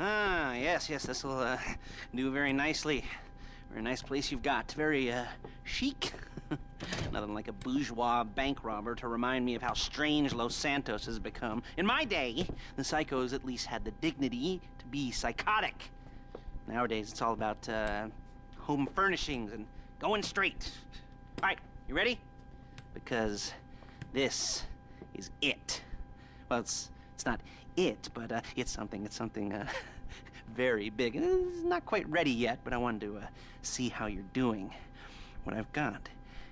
Ah, yes, this will do very nicely. Very nice place you've got. Very chic. Nothing like a bourgeois bank robber to remind me of how strange Los Santos has become. In my day, the psychos at least had the dignity to be psychotic. Nowadays, it's all about home furnishings and going straight. All right, you ready? Because this is it. Well, it's not it, but it's something very big. It's not quite ready yet, but I wanted to see how you're doing. What I've got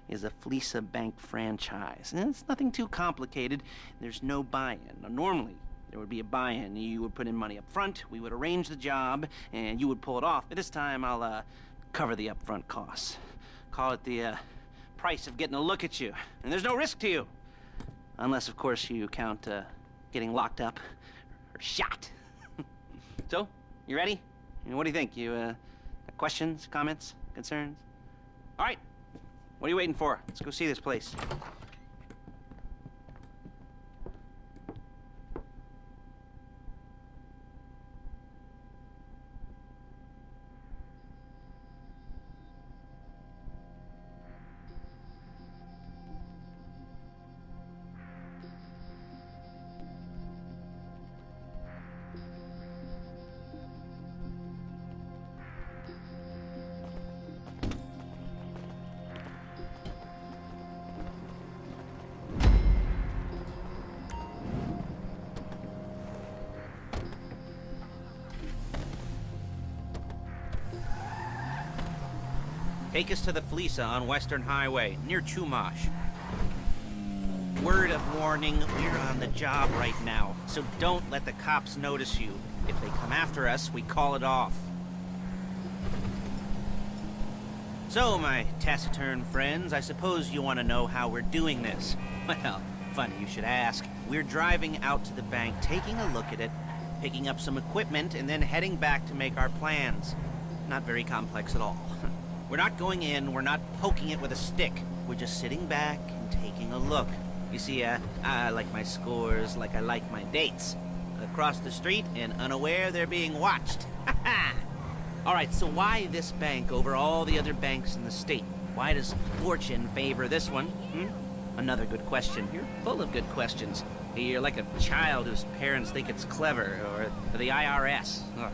is a Fleesa Bank franchise. And it's nothing too complicated. There's no buy-in. Now, normally, there would be a buy-in. You would put in money up front, we would arrange the job, and you would pull it off. But this time, I'll cover the upfront costs. Call it the price of getting a look at you. And there's no risk to you. Unless, of course, you count getting locked up or shot. So, you ready? What do you think? You got questions, comments, concerns? All right. What are you waiting for? Let's go see this place. Take us to the Fleesa on Western Highway, near Chumash. Word of warning, we're on the job right now, so don't let the cops notice you. If they come after us, we call it off. So, my taciturn friends, I suppose you want to know how we're doing this. Well, funny you should ask. We're driving out to the bank, taking a look at it, picking up some equipment, and then heading back to make our plans. Not very complex at all. We're not going in, we're not poking it with a stick. We're just sitting back and taking a look. You see, I like my scores like I like my dates. Across the street and unaware they're being watched. Alright, so why this bank over all the other banks in the state? Why does fortune favor this one? Another good question. You're full of good questions. You're like a child whose parents think it's clever, or the IRS. Ugh.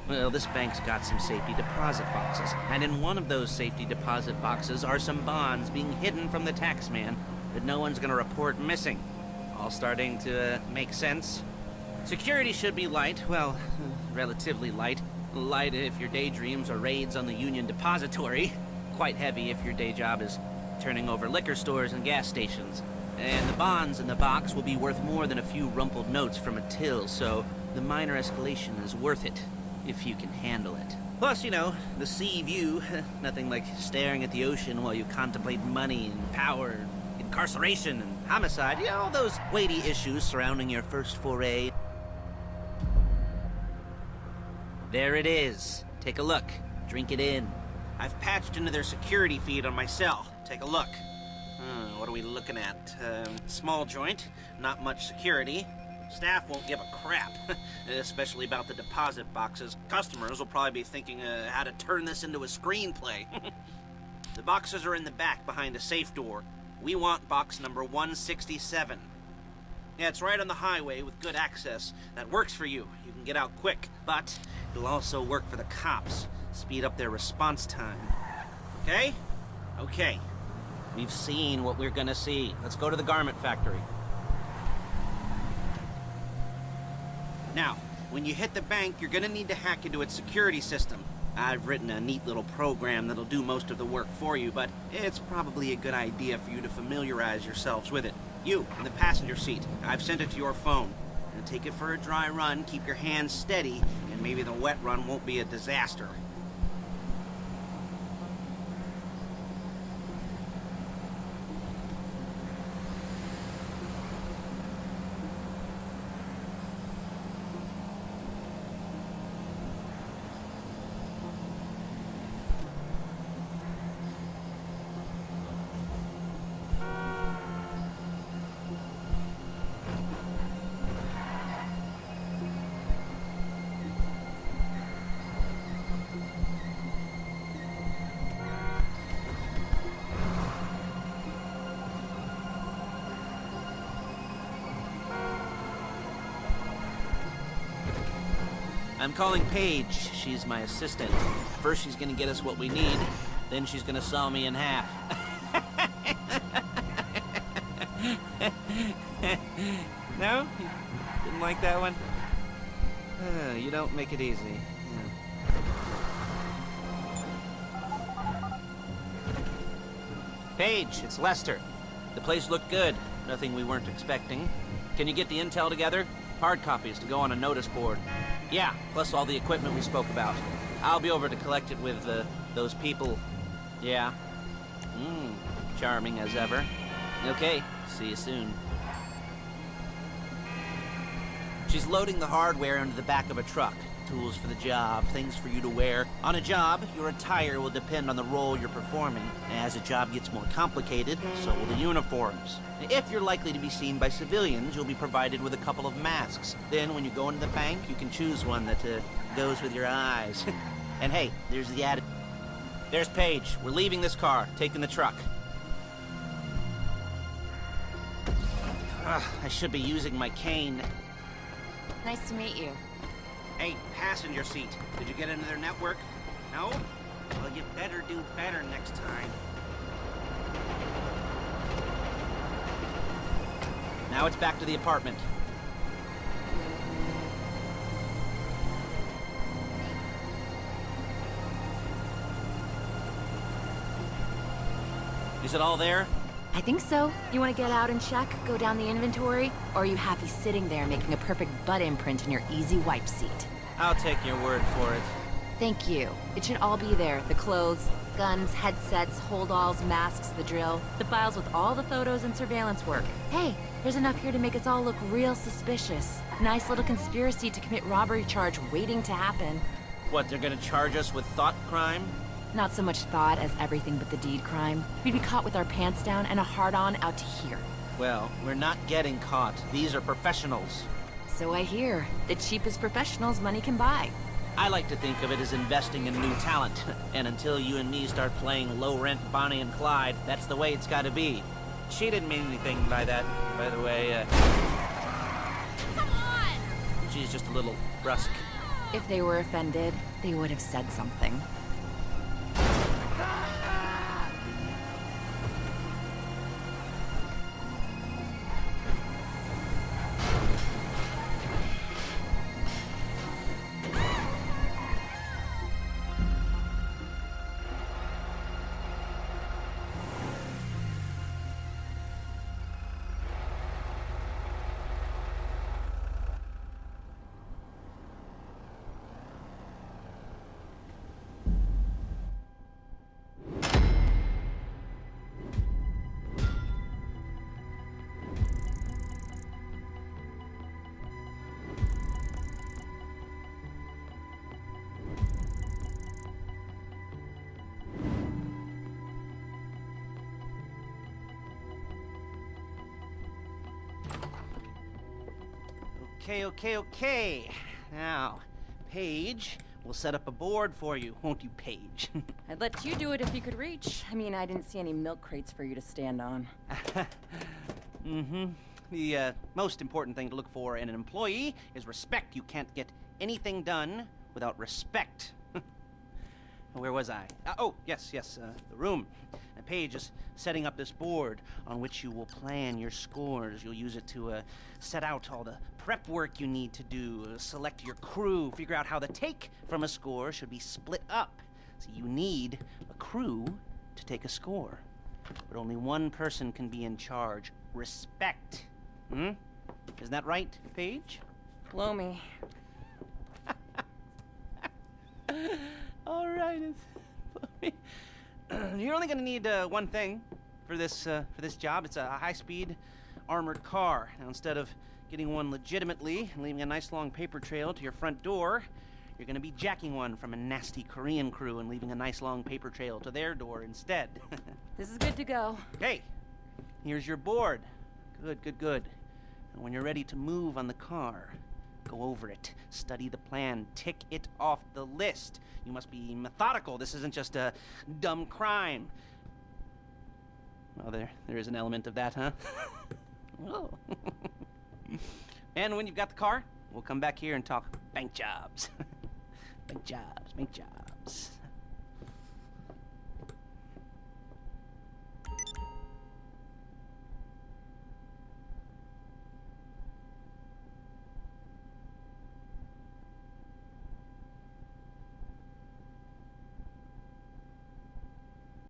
Well, this bank's got some safety deposit boxes, and in one of those safety deposit boxes are some bonds being hidden from the tax man that no one's gonna report missing. All starting to make sense. Security should be light, well, relatively light. Light if your daydreams are raids on the Union Depository. Quite heavy if your day job is turning over liquor stores and gas stations. And the bonds in the box will be worth more than a few rumpled notes from a till, so the minor escalation is worth it, if you can handle it. Plus, you know, the sea view, nothing like staring at the ocean while you contemplate money and power, incarceration and homicide, you know, all those weighty issues surrounding your first foray. There it is. Take a look. Drink it in. I've patched into their security feed on my cell. Take a look. What are we looking at? Small joint, not much security. Staff won't give a crap, especially about the deposit boxes. Customers will probably be thinking how to turn this into a screenplay. The boxes are in the back behind a safe door. We want box number 167. Yeah, it's right on the highway with good access. That works for you. You can get out quick, but it'll also work for the cops. Speed up their response time. Okay? Okay. We've seen what we're gonna see. Let's go to the garment factory. Now, when you hit the bank, you're gonna need to hack into its security system. I've written a neat little program that'll do most of the work for you, but it's probably a good idea for you to familiarize yourselves with it. You, in the passenger seat, I've sent it to your phone. And take it for a dry run, keep your hands steady, and maybe the wet run won't be a disaster. I'm calling Paige. She's my assistant. First she's gonna get us what we need, then she's gonna saw me in half. No? You didn't like that one? You don't make it easy. Yeah. Paige, it's Lester. The place looked good. Nothing we weren't expecting. Can you get the intel together? Hard copies to go on a notice board. Yeah, plus all the equipment we spoke about. I'll be over to collect it with, those people. Yeah. Charming as ever. Okay, see you soon. She's loading the hardware into the back of a truck. Tools for the job, things for you to wear. On a job, your attire will depend on the role you're performing. As a job gets more complicated, so will the uniforms. If you're likely to be seen by civilians, you'll be provided with a couple of masks. Then, when you go into the bank, you can choose one that goes with your eyes. And hey, there's the ad. There's Paige. We're leaving this car, taking the truck. I should be using my cane. Nice to meet you. Hey, passenger seat. Did you get into their network? No? Well, you better do better next time. Now it's back to the apartment. Is it all there? I think so. You want to get out and check, go down the inventory? Or are you happy sitting there making a perfect butt imprint in your easy wipe seat? I'll take your word for it. Thank you. It should all be there. The clothes, guns, headsets, holdalls, masks, the drill. The files with all the photos and surveillance work. Hey, there's enough here to make us all look real suspicious. Nice little conspiracy to commit robbery charge waiting to happen. What, they're gonna charge us with thought crime? Not so much thought as everything but the deed crime. We'd be caught with our pants down and a hard-on out to here. Well, we're not getting caught. These are professionals. So I hear. The cheapest professionals money can buy. I like to think of it as investing in new talent. And until you and me start playing low-rent Bonnie and Clyde, that's the way it's gotta be. She didn't mean anything by that, by the way. Come on! She's just a little brusque. If they were offended, they would have said something. Okay. Now, Paige, we'll set up a board for you, won't you, Paige? I'd let you do it if you could reach. I mean, I didn't see any milk crates for you to stand on. The most important thing to look for in an employee is respect. You can't get anything done without respect. Where was I? Oh, yes, the room. Paige is setting up this board on which you will plan your scores. You'll use it to set out all the prep work you need to do, select your crew, figure out how the take from a score should be split up. So you need a crew to take a score. But only one person can be in charge. Respect. Isn't that right, Paige? Blow me. All right. You're only going to need one thing for this job. It's a high-speed armored car. Now, instead of getting one legitimately and leaving a nice long paper trail to your front door, you're going to be jacking one from a nasty Korean crew and leaving a nice long paper trail to their door instead. This is good to go. Hey, here's your board. Good. And when you're ready to move on the car, go over it, study the plan, tick it off the list. You must be methodical. This isn't just a dumb crime. Well, there is an element of that, huh? Oh. And when you've got the car, we'll come back here and talk bank jobs. Make jobs, make jobs.